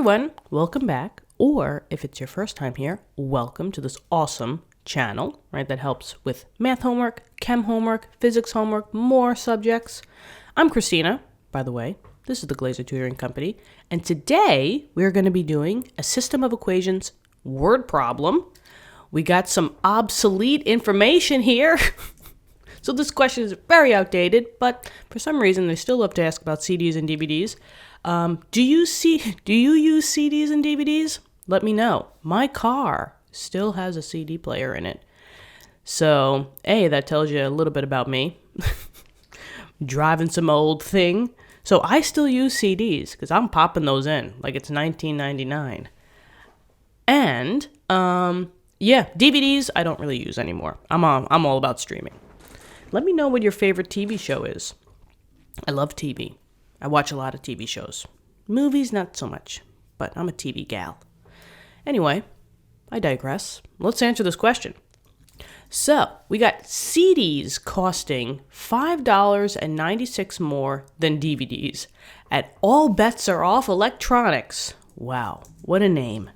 everyone, welcome back, or if it's your first time here, welcome to this awesome channel, right, that helps with math homework, chem homework, physics homework, more subjects. I'm Christina, by the way. This is the Glaser Tutoring Company, and today we're going to be doing a system of equations word problem. We got some obsolete information here. So this question is very outdated, but for some reason they still love to ask about CDs and DVDs. Do you use CDs and DVDs? Let me know. My car still has a CD player in it. So, that tells you a little bit about me. Driving some old thing. So I still use CDs because I'm popping those in like it's 1999. And, DVDs I don't really use anymore. I'm all about streaming. Let me know what your favorite TV show is. I love TV. I watch a lot of TV shows. Movies, not so much, but I'm a TV gal. Anyway, I digress. Let's answer this question. So, we got CDs costing $5.96 more than DVDs at All Bets Are Off Electronics. Wow, what a name.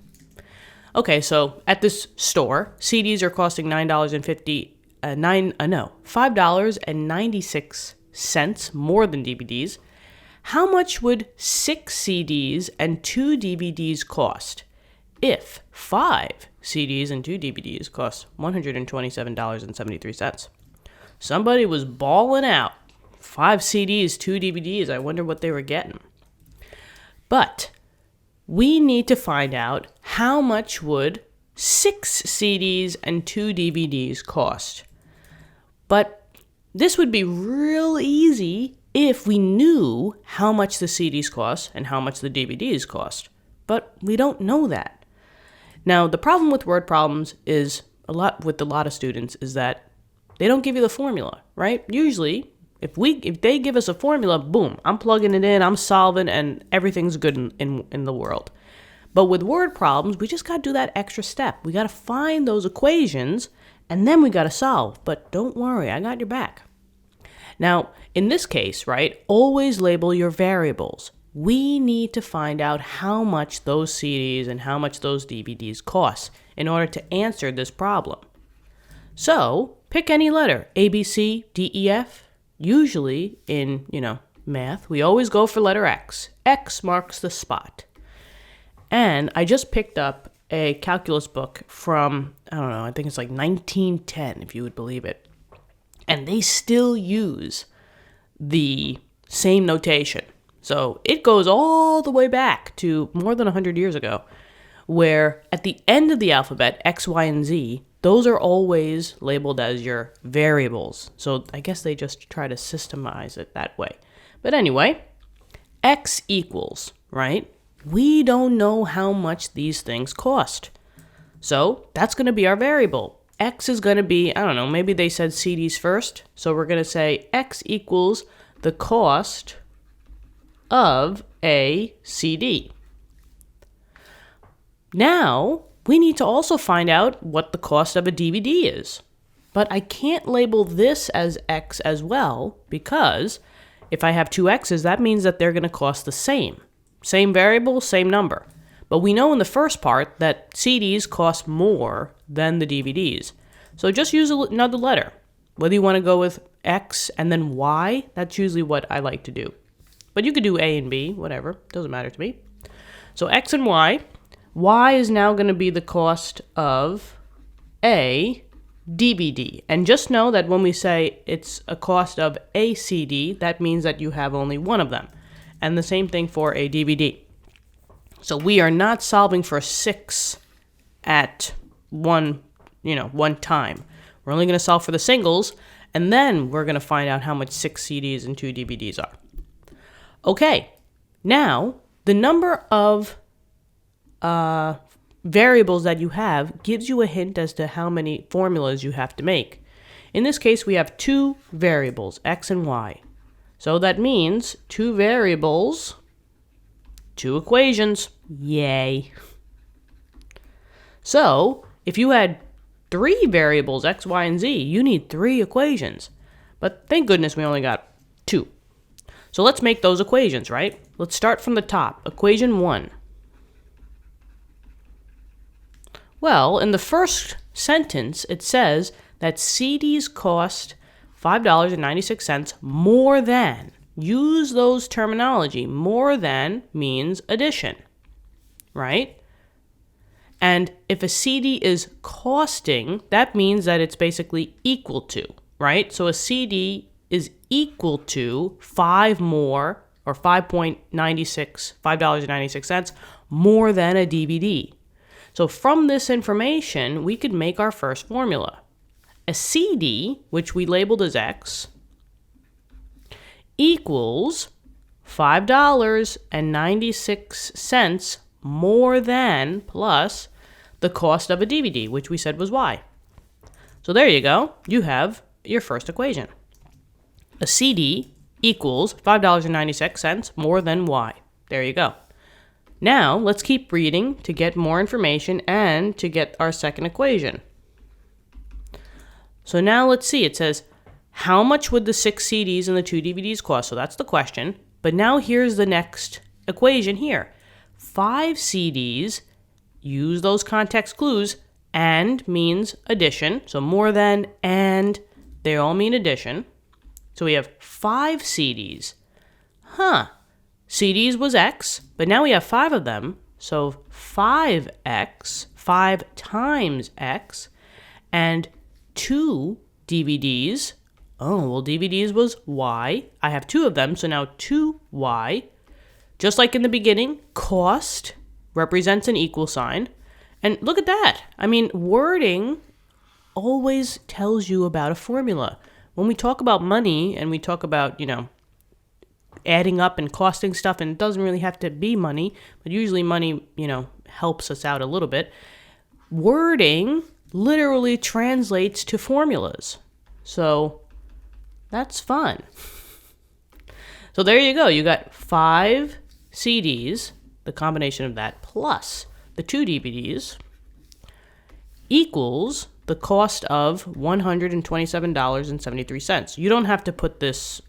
Okay, so at this store, CDs are costing $5.96 more than DVDs. How much would 6 CDs and 2 DVDs cost if 5 CDs and 2 DVDs cost $127.73? Somebody was balling out. 5 CDs, 2 DVDs. I wonder what they were getting. But we need to find out how much would 6 CDs and 2 DVDs cost. But this would be real easy if we knew how much the CDs cost and how much the DVDs cost. But we don't know that. Now, the problem with word problems is a lot of students is that they don't give you the formula, right? Usually, if they give us a formula, boom, I'm plugging it in, I'm solving, and everything's good in the world. But with word problems, we just got to do that extra step. We got to find those equations, and then we got to solve. But don't worry, I got your back. Now, in this case, right, always label your variables. We need to find out how much those CDs and how much those DVDs cost in order to answer this problem. So, pick any letter, A, B, C, D, E, F. Usually in, math, we always go for letter X. X marks the spot. And I just picked up a calculus book from, I think it's like 1910, if you would believe it. And they still use the same notation. So it goes all the way back to more than 100 years ago, where at the end of the alphabet, X, Y, and Z, those are always labeled as your variables. So I guess they just try to systemize it that way. But anyway, X equals, right? We don't know how much these things cost. So that's going to be our variable. X is going to be, maybe they said CDs first. So we're going to say X equals the cost of a CD. Now, we need to also find out what the cost of a DVD is. But I can't label this as X as well, because if I have 2 X's, that means that they're going to cost the same. Same variable, same number. But we know in the first part that CDs cost more than the DVDs. So just use another letter. Whether you want to go with X and then Y, that's usually what I like to do. But you could do A and B, whatever. Doesn't matter to me. So X and Y. Y is now going to be the cost of a DVD. And just know that when we say it's a cost of a CD, that means that you have only one of them. And the same thing for a DVD. So we are not solving for 6 at one time. We're only going to solve for the singles, and then we're going to find out how much 6 CDs and 2 DVDs are. Okay, now the number of variables that you have gives you a hint as to how many formulas you have to make. In this case, we have 2 variables, X and Y. So that means 2 variables, 2 equations. Yay. So, if you had 3 variables, X, Y, and Z, you need 3 equations. But thank goodness we only got 2. So let's make those equations, right? Let's start from the top. Equation 1. Well, in the first sentence, it says that CDs cost $5.96 more than. Use those terminology. More than means addition, right? And if a CD is costing, that means that it's basically equal to, right? So a CD is equal to 5 more, or $5.96 more than a DVD. So from this information, we could make our first formula. A CD, which we labeled as X, equals $5.96 more than plus the cost of a DVD, which we said was Y. So there you go. You have your first equation. A CD equals $5.96 more than Y. There you go. Now, let's keep reading to get more information and to get our second equation. So now let's see. It says, how much would the 6 CDs and the 2 DVDs cost? So that's the question. But now here's the next equation here. 5 CDs, use those context clues, and means addition. So more than and, they all mean addition. So we have 5 CDs. CDs was X, but now we have 5 of them. So 5X, 5 times X, and 2 DVDs. Oh, well, DVDs was Y. I have 2 of them, so now 2Y. Just like in the beginning, cost represents an equal sign. And look at that. I mean, wording always tells you about a formula. When we talk about money and we talk about, adding up and costing stuff, and it doesn't really have to be money, but usually money, helps us out a little bit. Wording literally translates to formulas. So that's fun. So there you go. You got 5 CDs, the combination of that, plus the 2 DVDs equals the cost of $127.73. You don't have to put this,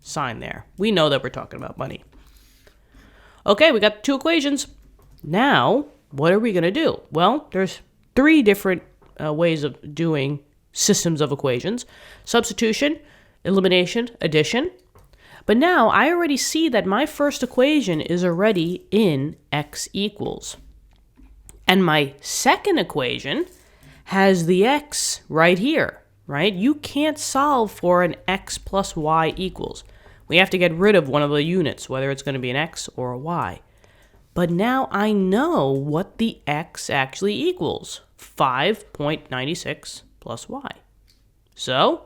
sign there. We know that we're talking about money. Okay, we got 2 equations. Now, what are we going to do? Well, there's 3 different ways of doing systems of equations: substitution, elimination, addition. But now I already see that my first equation is already in X equals. And my second equation has the X right here, right? You can't solve for an X plus Y equals. We have to get rid of one of the units, whether it's going to be an X or a Y. But now I know what the X actually equals: 5.96 plus Y. So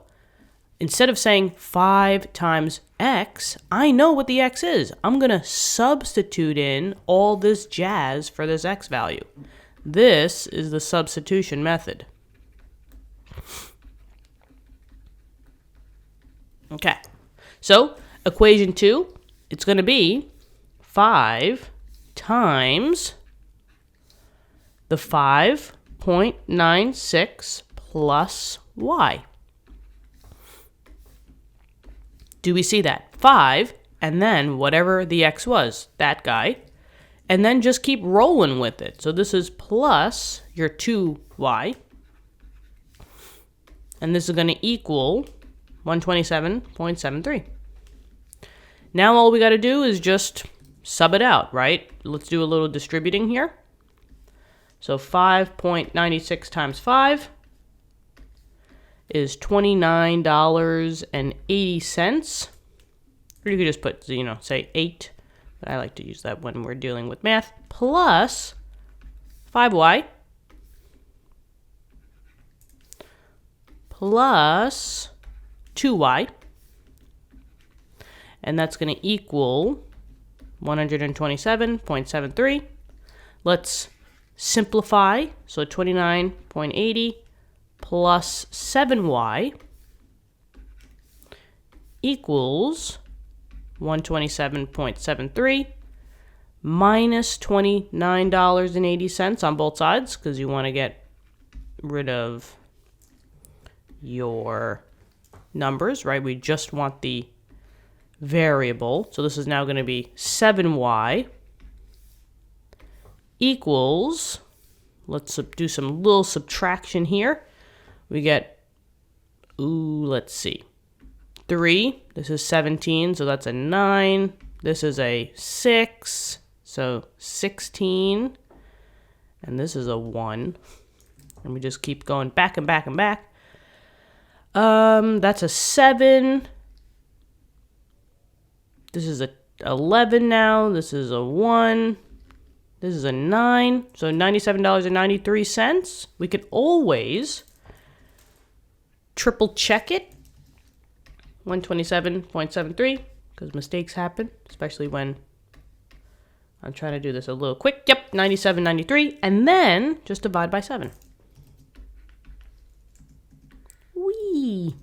instead of saying 5 times X, I know what the X is. I'm going to substitute in all this jazz for this X value. This is the substitution method. Okay, so equation 2, it's going to be 5 times the 5.96 plus Y. Do we see that? 5, and then whatever the X was, that guy, and then just keep rolling with it. So this is plus your 2Y, and this is going to equal 127.73. Now all we got to do is just sub it out, right? Let's do a little distributing here. So 5.96 times 5 is $29.80. Or you could just put, say 8. But I like to use that when we're dealing with math. Plus 5Y. Plus 2Y. And that's going to equal 127.73. Let's simplify. So 29.80 plus 7Y equals 127.73 minus $29.80 on both sides, because you want to get rid of your numbers, right? We just want the variable. So this is now going to be 7Y equals Let's do some little subtraction here. We get, let's see, 3. This is 17, so that's a 9. This is a 6, so 16. And this is a 1. And we just keep going back and back and back. That's a 7. This is a 11 now. This is a 1. This is a 9. So $97.93. We could always triple check it. 127.73, because mistakes happen, especially when I'm trying to do this a little quick. Yep, 97.93, and then just divide by 7. Whee!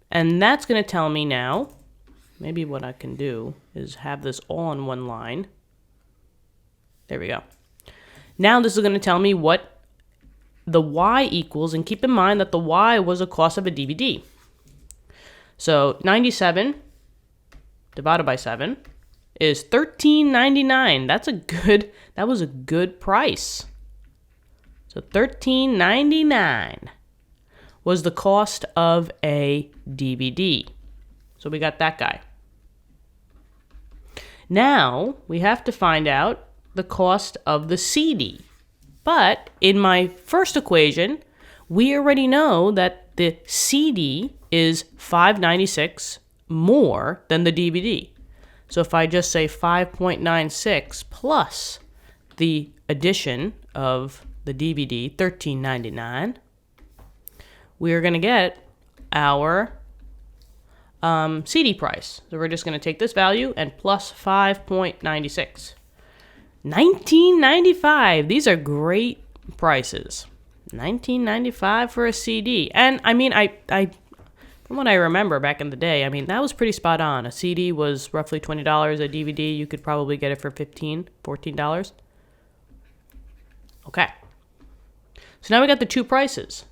And that's going to tell me now, maybe what I can do is have this all on one line. There we go. Now this is going to tell me what the y equals, and keep in mind that the y was the cost of a DVD. So 97 divided by 7 is $13.99. That was a good price. So $13.99 was the cost of a DVD. So we got that guy. Now we have to find out the cost of the CD. But in my first equation, we already know that the CD is $5.96 more than the DVD. So if I just say 5.96 plus the addition of the DVD, $13.99, we are going to get our CD price. So we're just going to take this value and plus 5.96. $19.95. These are great prices. $19.95 for a CD. And I mean, I from what I remember back in the day, I mean, that was pretty spot on. A CD was roughly $20. A DVD, you could probably get it for $15, $14. Okay. So now we got the two prices.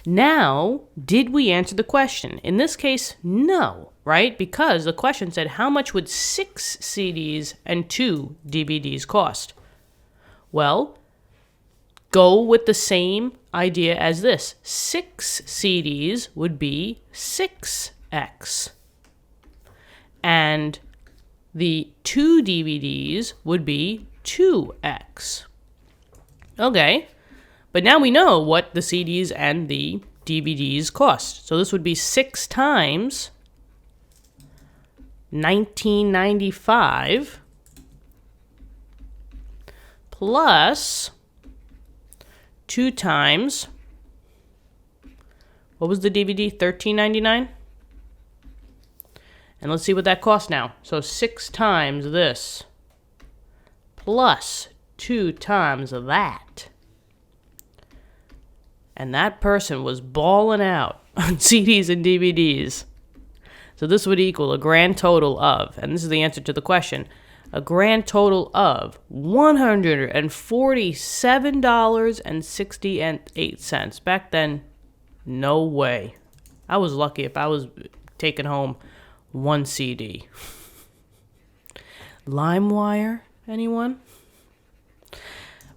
Now, did we answer the question? In this case, no, right? Because the question said, how much would 6 CDs and 2 DVDs cost? Well, go with the same idea as this. 6 CDs would be 6x. And the 2 DVDs would be 2x. Okay. But now we know what the CDs and the DVDs cost. So this would be 6 times $19.95 plus 2 times, what was the DVD? $13.99? And let's see what that costs now. So 6 times this plus 2 times that. And that person was balling out on CDs and DVDs. So this would equal a grand total of, and this is the answer to the question, a grand total of $147.68. Back then, no way. I was lucky if I was taking home 1 CD. LimeWire, anyone?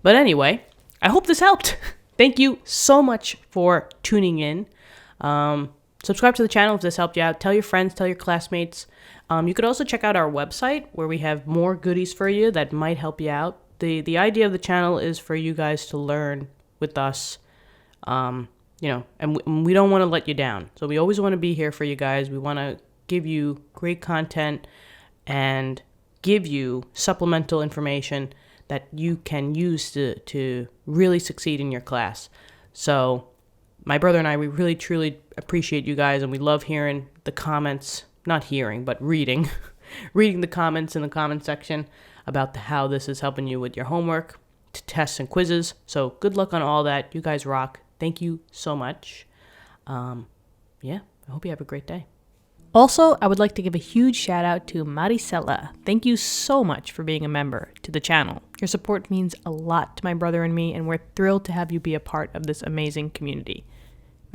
But anyway, I hope this helped. Thank you so much for tuning in. Subscribe to the channel if this helped you out. Tell your friends, tell your classmates. You could also check out our website where we have more goodies for you that might help you out. The idea of the channel is for you guys to learn with us, and we don't want to let you down. So we always want to be here for you guys. We want to give you great content and give you supplemental information that you can use to really succeed in your class. So my brother and I, we really, truly appreciate you guys, and we love hearing the comments, not hearing, but reading, reading the comments in the comment section about how this is helping you with your homework, tests, and quizzes. So good luck on all that. You guys rock. Thank you so much. I hope you have a great day. Also, I would like to give a huge shout out to Maricela. Thank you so much for being a member to the channel. Your support means a lot to my brother and me, and we're thrilled to have you be a part of this amazing community.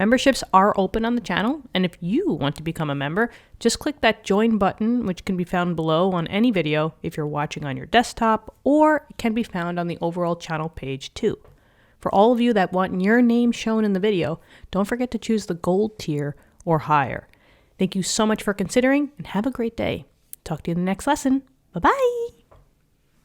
Memberships are open on the channel, and if you want to become a member, just click that join button, which can be found below on any video if you're watching on your desktop, or it can be found on the overall channel page too. For all of you that want your name shown in the video, don't forget to choose the gold tier or higher. Thank you so much for considering, and have a great day. Talk to you in the next lesson. Bye-bye!